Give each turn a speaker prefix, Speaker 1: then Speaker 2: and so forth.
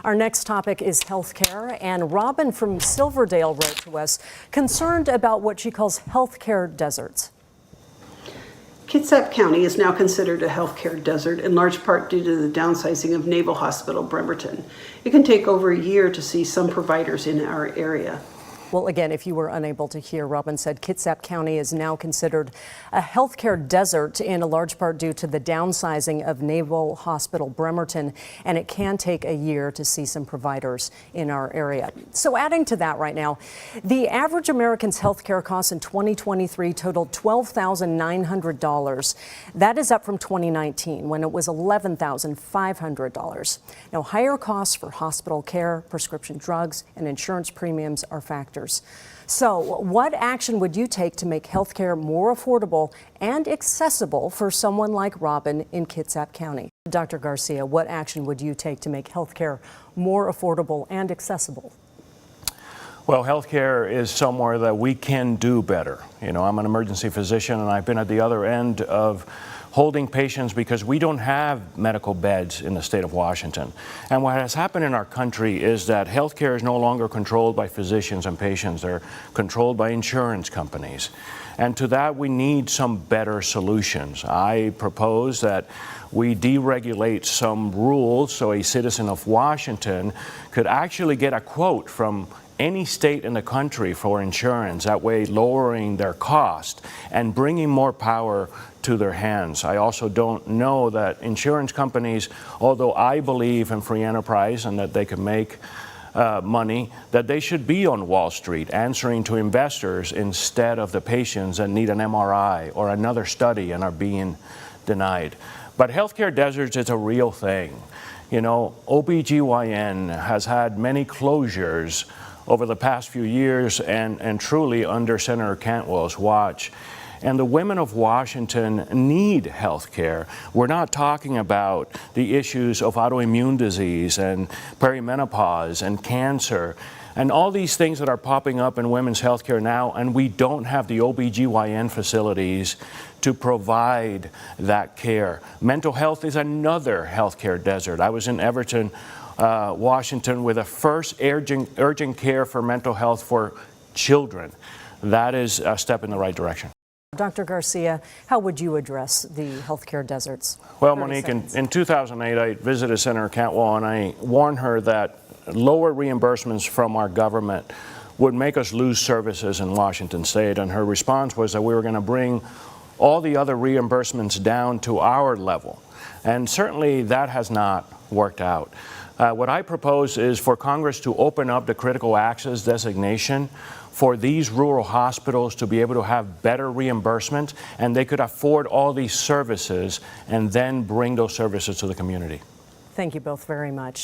Speaker 1: Our next topic is healthcare, and Robin from Silverdale wrote to us, concerned about what she calls healthcare deserts.
Speaker 2: Kitsap County is now considered a healthcare desert, in large part due to the downsizing of Naval Hospital Bremerton. It can take over a year to see some providers in our area.
Speaker 1: Well, again, if you were unable to hear, Robin said Kitsap County is now considered a healthcare desert in a large part due to the downsizing of Naval Hospital Bremerton, and it can take a year to see some providers in our area. So adding to that right now, the average American's healthcare costs in 2023 totaled $12,900. That is up from 2019 when it was $11,500. Now, higher costs for hospital care, prescription drugs, and insurance premiums are factors. So what action would you take to make healthcare more affordable and accessible for someone like Robin in Kitsap County? Dr. Garcia, what action would you take to make healthcare more affordable and accessible?
Speaker 3: Well, healthcare is somewhere that we can do better. You know, I'm an emergency physician, and I've been at the other end of holding patients because we don't have medical beds in the state of Washington. And what has happened in our country is that healthcare is no longer controlled by physicians and patients. They're controlled by insurance companies. And to that, we need some better solutions. I propose that we deregulate some rules so a citizen of Washington could actually get a quote from any state in the country for insurance, that way lowering their cost and bringing more power to their hands. I also don't know that insurance companies, although I believe in free enterprise and that they can make money, that they should be on Wall Street answering to investors instead of the patients that need an MRI or another study and are being denied. But healthcare deserts is a real thing. You know, Ob-Gyn has had many closures over the past few years and truly under Senator Cantwell's watch. And the women of Washington need health care. We're not talking about the issues of autoimmune disease and perimenopause and cancer and all these things that are popping up in women's health care now, and we don't have the Ob-Gyn facilities to provide that care. Mental health is another healthcare desert. I was in Everton, Washington, with the first urgent care for mental health for children. That is a step in the right direction.
Speaker 1: Dr. Garcia, how would you address the healthcare deserts?
Speaker 3: Well, Monique, in 2008, I visited Senator Cantwell and I warned her that lower reimbursements from our government would make us lose services in Washington State. And her response was that we were going to bring all the other reimbursements down to our level. And certainly that has not worked out. What I propose is for Congress to open up the critical access designation for these rural hospitals to be able to have better reimbursement, and they could afford all these services and then bring those services to the community.
Speaker 1: Thank you both very much.